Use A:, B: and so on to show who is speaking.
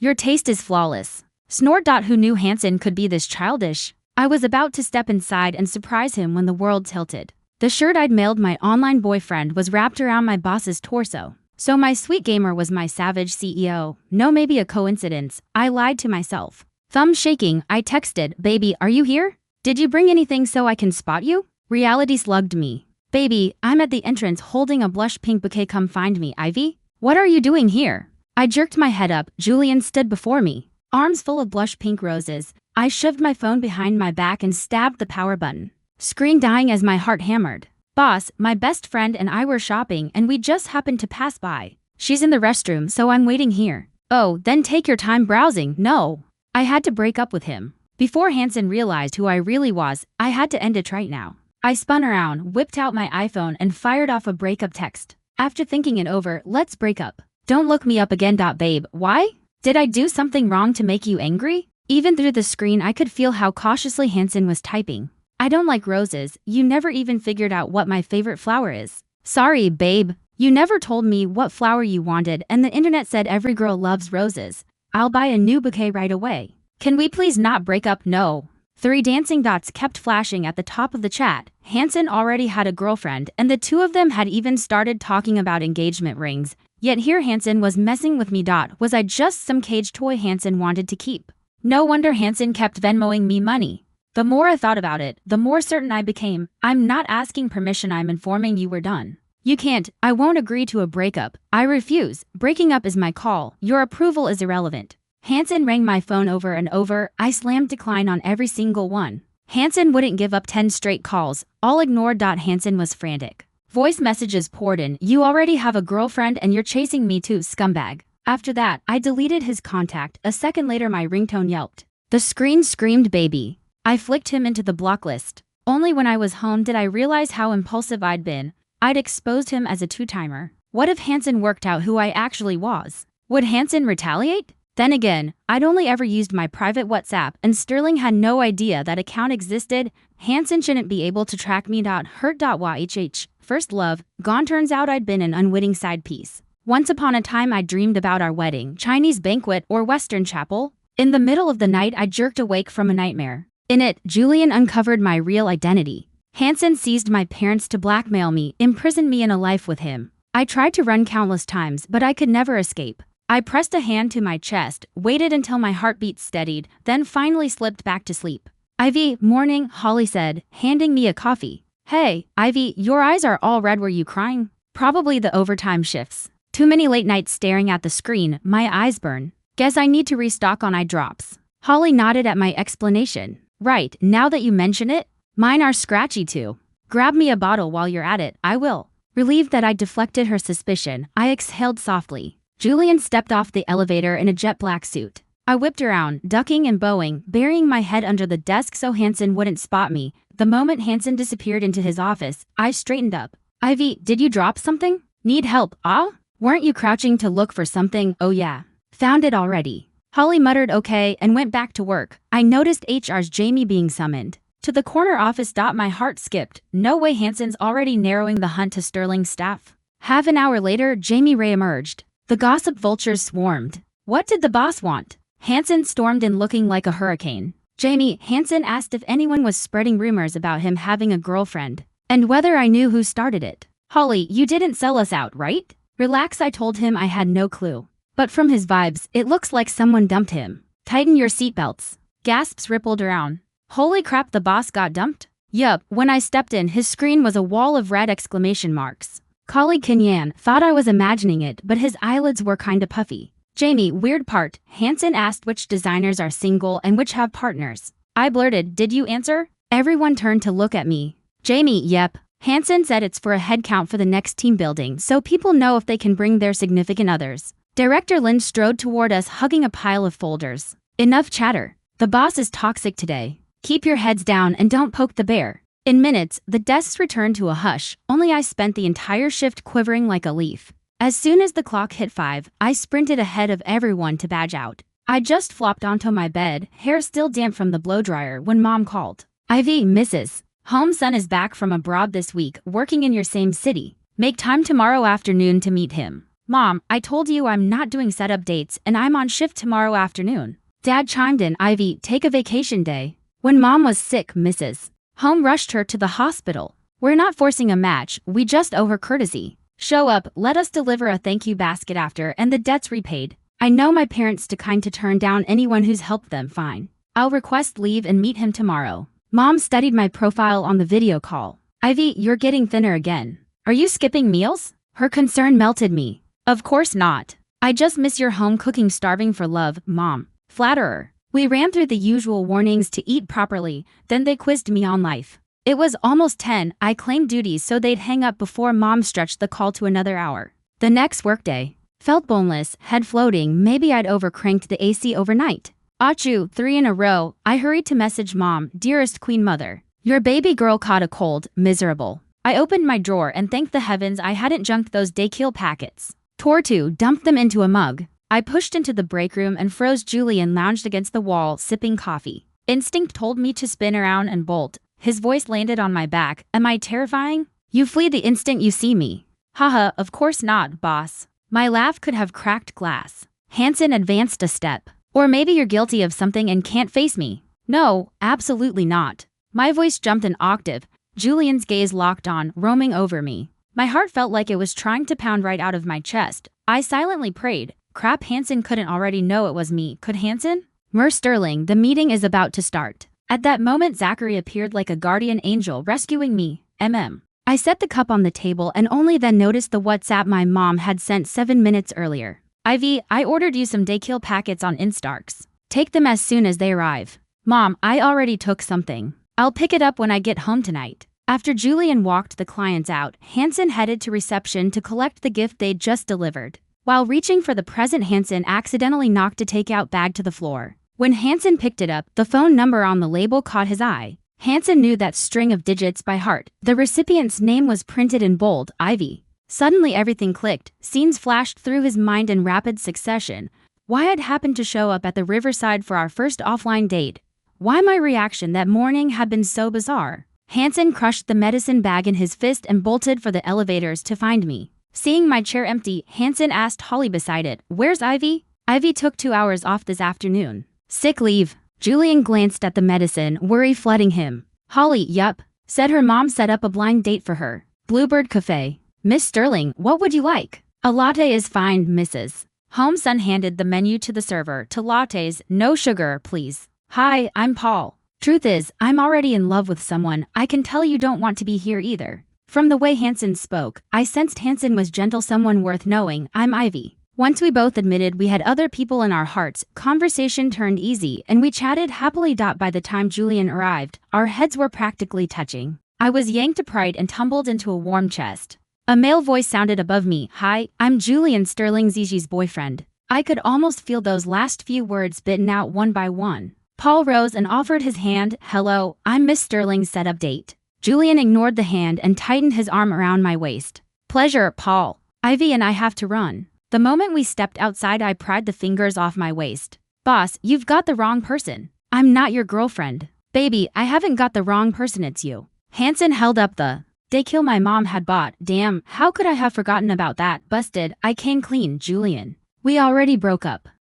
A: Your taste is flawless. Snort. Who knew Hansen could be this childish? I was about to step inside and surprise him when the world tilted. The shirt I'd mailed my online boyfriend was wrapped around my boss's torso. So my sweet gamer was my savage CEO. No, maybe a coincidence. I lied to myself. Thumb shaking, I texted, "Baby, are you here? Did you bring anything so I can spot you?" Reality slugged me. "Baby, I'm at the entrance holding a blush pink bouquet. Come find me, Ivy." "What are you doing here?" I jerked my head up. Julian stood before me, arms full of blush pink roses. I shoved my phone behind my back and stabbed the power button. Screen dying as my heart hammered. "Boss, my best friend and I were shopping and we just happened to pass by. She's in the restroom, so I'm waiting here." "Oh, then take your time browsing." "No." I had to break up with him. Before Hansen realized who I really was, I had to end it right now. I spun around, whipped out my iPhone and fired off a breakup text. After thinking it over, "Let's break up. Don't look me up again. Babe, why? Did I do something wrong to make you angry?" Even through the screen I could feel how cautiously Hansen was typing. "I don't like roses. You never even figured out what my favorite flower is." "Sorry, babe. You never told me what flower you wanted and the internet said every girl loves roses. I'll buy a new bouquet right away. Can we please not break up?" "No." Three dancing dots kept flashing at the top of the chat. Hansen already had a girlfriend and the two of them had even started talking about engagement rings. Yet here Hansen was messing with me. Was I just some cage toy Hansen wanted to keep? No wonder Hansen kept Venmoing me money. The more I thought about it, the more certain I became. "I'm not asking permission, I'm informing you we're done." "You can't. I won't agree to a breakup. I refuse. Breaking up is my call. Your approval is irrelevant." Hansen rang my phone over and over. I slammed decline on every single one. Hansen wouldn't give up 10 straight calls, all ignored. Hansen was frantic. Voice messages poured in. "You already have a girlfriend and you're chasing me too, scumbag." After that, I deleted his contact. A second later my ringtone yelped. The screen screamed baby. I flicked him into the block list. Only when I was home did I realize how impulsive I'd been. I'd exposed him as a two-timer. What if Hansen worked out who I actually was? Would Hansen retaliate? Then again, I'd only ever used my private WhatsApp and Sterling had no idea that account existed. Hansen shouldn't be able to track me. Hurt. Yhh. First love, gone. Turns out I'd been an unwitting side piece. Once upon a time I dreamed about our wedding, Chinese banquet, or Western chapel. In the middle of the night I jerked awake from a nightmare. In it, Julian uncovered my real identity. Hansen seized my parents to blackmail me, imprison me in a life with him. I tried to run countless times, but I could never escape. I pressed a hand to my chest, waited until my heartbeat steadied, then finally slipped back to sleep. "Ivy, morning," Holly said, handing me a coffee. "Hey, Ivy, your eyes are all red. Were you crying?" "Probably the overtime shifts. Too many late nights staring at the screen, my eyes burn. Guess I need to restock on eye drops." Holly nodded at my explanation. "Right, now that you mention it, mine are scratchy too." "Grab me a bottle while you're at it." "I will." Relieved that I deflected her suspicion, I exhaled softly. Julian stepped off the elevator in a jet black suit. I whipped around, ducking and bowing, burying my head under the desk so Hansen wouldn't spot me. The moment Hansen disappeared into his office, I straightened up. "Ivy, did you drop something? Need help, ah? Weren't you crouching to look for something?" "Oh yeah. Found it already." Holly muttered okay and went back to work. I noticed HR's Jamie being summoned to the corner office. My heart skipped. No way Hansen's already narrowing the hunt to Sterling's staff. Half an hour later, Jamie re-emerged. The gossip vultures swarmed. What did the boss want? Hansen stormed in looking like a hurricane. "Jamie," Hansen asked if anyone was spreading rumors about him having a girlfriend, and whether I knew who started it. "Holly, you didn't sell us out, right?" "Relax," I told him. I had no clue. But from his vibes, it looks like someone dumped him. "Tighten your seatbelts." Gasps rippled around. Holy crap, the boss got dumped? Yup, when I stepped in, his screen was a wall of red exclamation marks. Colleague Kinyan thought I was imagining it, but his eyelids were kinda puffy. "Jamie, weird part." Hansen asked which designers are single and which have partners. I blurted, "Did you answer?" Everyone turned to look at me. "Jamie, yep." Hansen said it's for a head count for the next team building so people know if they can bring their significant others. Director Lin strode toward us hugging a pile of folders. "Enough chatter. The boss is toxic today. Keep your heads down and don't poke the bear." In minutes, the desks returned to a hush, only I spent the entire shift quivering like a leaf. As soon as the clock hit 5, I sprinted ahead of everyone to badge out. I just flopped onto my bed, hair still damp from the blow dryer, when Mom called. "Ivy, Mrs. Holmes' son is back from abroad this week, working in your same city. Make time tomorrow afternoon to meet him." Mom, I told you I'm not doing set updates and I'm on shift tomorrow afternoon. Dad chimed in, Ivy, take a vacation day. When Mom was sick, Mrs. Home rushed her to the hospital. We're not forcing a match, we just owe her courtesy. Show up, let us deliver a thank you basket after and the debt's repaid. I know my parents decline to turn down anyone who's helped them, fine. I'll request leave and meet him tomorrow. Mom studied my profile on the video call. Ivy, you're getting thinner again. Are you skipping meals? Her concern melted me. Of course not. I just miss your home cooking, starving for love, Mom. Flatterer. We ran through the usual warnings to eat properly, then they quizzed me on life. It was almost 10, I claimed duties so they'd hang up before Mom stretched the call to another hour. The next workday. Felt boneless, head floating, maybe I'd overcranked the AC overnight. Achoo, 3 in a row, I hurried to message Mom, dearest Queen Mother. Your baby girl caught a cold, miserable. I opened my drawer and thanked the heavens I hadn't junked those daykill packets. Tore to, dumped them into a mug. I pushed into the break room and froze Julian lounged against the wall, sipping coffee. Instinct told me to spin around and bolt. His voice landed on my back. Am I terrifying? You flee the instant you see me. Haha, of course not, boss. My laugh could have cracked glass. Hansen advanced a step. Or maybe you're guilty of something and can't face me. No, absolutely not. My voice jumped an octave. Julian's gaze locked on, roaming over me. My heart felt like it was trying to pound right out of my chest. I silently prayed. Crap, Hansen couldn't already know it was me, could Hansen? Sterling, the meeting is about to start. At that moment, Zachary appeared like a guardian angel rescuing me. I set the cup on the table and only then noticed the WhatsApp my mom had sent 7 minutes earlier. Ivy, I ordered you some daykill packets on Instarks. Take them as soon as they arrive. Mom, I already took something. I'll pick it up when I get home tonight. After Julian walked the clients out, Hansen headed to reception to collect the gift they'd just delivered. While reaching for the present, Hansen accidentally knocked a takeout bag to the floor. When Hansen picked it up, the phone number on the label caught his eye. Hansen knew that string of digits by heart. The recipient's name was printed in bold, Ivy. Suddenly everything clicked. Scenes flashed through his mind in rapid succession. Why I'd happened to show up at the riverside for our first offline date. Why my reaction that morning had been so bizarre. Hansen crushed the medicine bag in his fist and bolted for the elevators to find me. Seeing my chair empty, Hansen asked Holly beside it, "Where's Ivy?" "Ivy took 2 hours off this afternoon. Sick leave." Julian glanced at the medicine, worry flooding him. Holly, yup. Said her mom set up a blind date for her. Bluebird Cafe. Miss Sterling, what would you like? A latte is fine, Mrs. Holmeson handed the menu to the server. "To lattes, no sugar, please." "Hi, I'm Paul. Truth is, I'm already in love with someone. I can tell you don't want to be here either." From the way Hansen spoke, I sensed Hansen was gentle, someone worth knowing. "I'm Ivy." Once we both admitted we had other people in our hearts, conversation turned easy and we chatted happily. By the time Julian arrived, our heads were practically touching. I was yanked upright and tumbled into a warm chest. A male voice sounded above me. "Hi, I'm Julian Sterling, Zizi's boyfriend." I could almost feel those last few words bitten out one by one. Paul rose and offered his hand. "Hello, I'm Miss Sterling's setup date." Julian ignored the hand and tightened his arm around my waist. "Pleasure, Paul. Ivy and I have to run." The moment we stepped outside, I pried the fingers off my waist. "Boss, you've got the wrong person. I'm not your girlfriend." "Baby, I haven't got the wrong person, it's you." Hansen held up the daykill my mom had bought. "Damn, how could I have forgotten about that? Busted, I came clean, Julian. We already broke up."